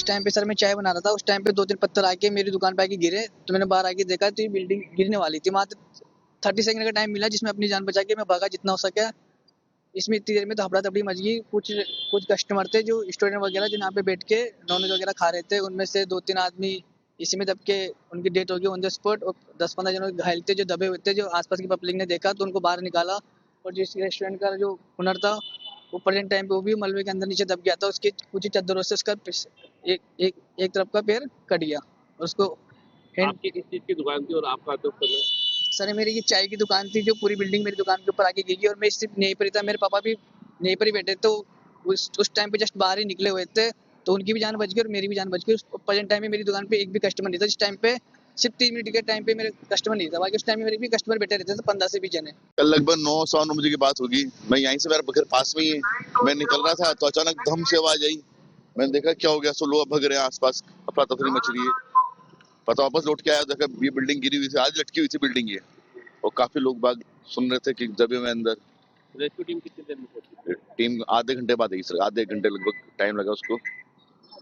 Time पे sir मैं चाय बना रहा था, उस टाइम पे 2-3 पत्थर आके मेरी दुकान पे आके गिरे, तो मैंने बाहर आके देखा तो ये बिल्डिंग गिरने वाली थी। मात्र 30 सेकंड का टाइम मिला जिसमें अपनी जान बचा के मैं भागा जितना हो सके। इसमें इतनी देर में तो हफड़ा-तफड़ी मच गई। कुछ कस्टमर थे जो स्टूडेंट वगैरह जो यहाँ पे बैठ के नॉनवेज वगैरह खा रहे थे, उनमें से 2-3 आदमी इसी में दब के उनकी डेथ हो गई ऑन द स्पॉट, और 10-15 जन घायल थे जो दबे हुए थे। जो आसपास की पब्लिक ने देखा तो उनको बाहर निकाला, और जिस रेस्टोरेंट का जो ओनर था वो प्रेजेंट टाइम पे वो भी मलबे के अंदर नीचे दब गया था। उसके कुछ ही चद्दरों से उसका एक तरफ का पैर कट गया। उसको आपकी किस चीज की दुकान थी और आपका तो समय? सर मेरी ये चाय की दुकान थी, जो पूरी बिल्डिंग मेरी दुकान के ऊपर आके गिरी, और मैं सिर्फ यहीं पर ही था। मेरे पापा भी यहीं पर ही बैठे, तो उस टाइम पे जस्ट बाहर ही निकले हुए थे, तो उनकी भी जान बच गई और मेरी भी जान बच गई। प्रेजेंट टाइम में मेरी दुकान पे एक भी कस्टमर नहीं था। जिस टाइम पे सिर्फ 3 मिनट के टाइम पे मेरे कस्टमर नहीं था, बाकी उस टाइम में मेरे भी कस्टमर बैठे रहते थे 15 से 20 जने। कल लगभग 9-9 बजे की बात होगी। मैं यहीं से, मेरा घर पास में ही है, मैं निकल रहा था तो अचानक धम से आवाज आई। मैंने देखा क्या हो गया, सो लोग भग रहे हैं, आसपास अफरा तफरी मच रही है। पता वापस लौट के आया, देखा ये बिल्डिंग गिरी हुई थी, आज लटकी हुई थी बिल्डिंग ये, और काफी लोग बाग सुन रहे थे कि दबे में अंदर। रेस्क्यू टीम कितनी देर में पहुंची? टीम आधे घंटे बाद आई सर, आधे घंटे लगभग टाइम लगा उसको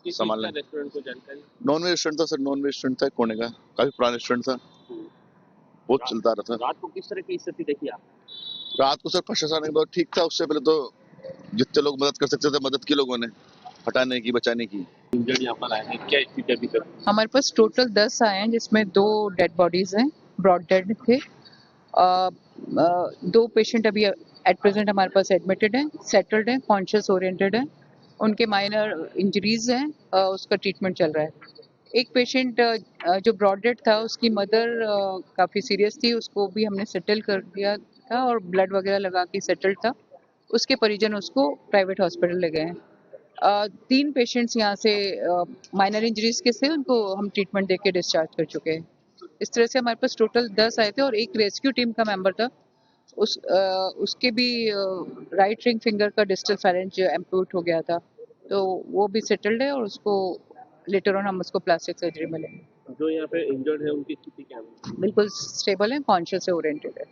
संभालने। रेस्टोरेंट को जानकारी? नॉन वेज रेस्टोरेंट था सर, नॉन वेज रेस्टोरेंट था कोने का, काफी पुराना रेस्टोरेंट था, बहुत चलता रहा था। रात को किस तरह की स्थिति देखी आप? रात को सर प्रशासन बहुत ठीक था। उससे पहले तो जितने लोग मदद कर सकते थे मदद की लोगों ने, हटाने की, बचाने की। इंजर्ड यहाँ पर आए हैं, क्या स्थिति अभी तक? हमारे पास टोटल 10 आए हैं, जिसमें 2 डेड बॉडीज हैं, ब्रॉड डेड थे। 2 पेशेंट अभी एट प्रेजेंट हमारे पास एडमिटेड हैं, सेटल्ड हैं, कॉन्शियस ओरिएंटेड हैं। उनके माइनर इंजरीज हैं, उसका ट्रीटमेंट चल रहा है। एक पेशेंट जो ब्रॉड डेड था, उसकी मदर काफ़ी सीरियस थी, उसको भी हमने सेटल कर दिया था और ब्लड वगैरह लगा के सेटल्ड था। उसके परिजन उसको प्राइवेट हॉस्पिटल ले गए हैं। 3 पेशेंट्स यहाँ से माइनर इंजरीज के से उनको हम ट्रीटमेंट देके डिस्चार्ज कर चुके हैं। इस तरह से हमारे पास टोटल 10 आए थे, और एक रेस्क्यू टीम का मेंबर था, उसके भी राइट रिंग फिंगर का डिस्टल फेरेंज एम्प्यूट हो गया था, तो वो भी सेटल्ड है, और उसको लेटर ऑन हम उसको प्लास्टिक सर्जरी में लेंगे। जो यहाँ पे इंजर्ड है उनकी स्थिति क्या है? बिल्कुल स्टेबल है, कॉन्शियस से ओरिएंटेड है।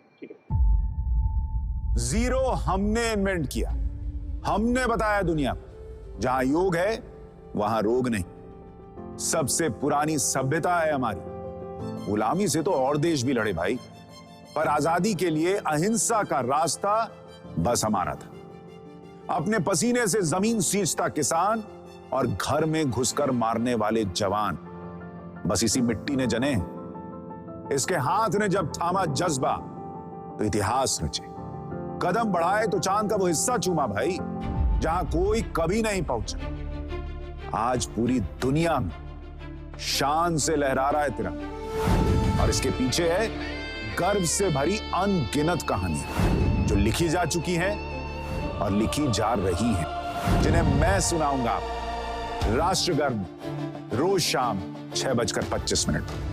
जीरो हमने इन्वेंट किया, हमने बताया दुनिया को, जहां योग है वहां रोग नहीं। सबसे पुरानी सभ्यता है हमारी। गुलामी से तो और देश भी लड़े भाई, पर आजादी के लिए अहिंसा का रास्ता बस हमारा था। अपने पसीने से जमीन सींचता किसान और घर में घुसकर मारने वाले जवान, बस इसी मिट्टी ने जने। इसके हाथ ने जब थामा जज्बा तो इतिहास रचे। कदम बढ़ाए तो चांद का वो हिस्सा चूमा भाई, जहां कोई कभी नहीं पहुंचा। आज पूरी दुनिया में शान से लहरा रहा है तिरंगा, और इसके पीछे है गर्व से भरी अनगिनत कहानियां जो लिखी जा चुकी हैं और लिखी जा रही हैं, जिन्हें मैं सुनाऊंगा राष्ट्रगर्व रोज शाम 6:25 पर।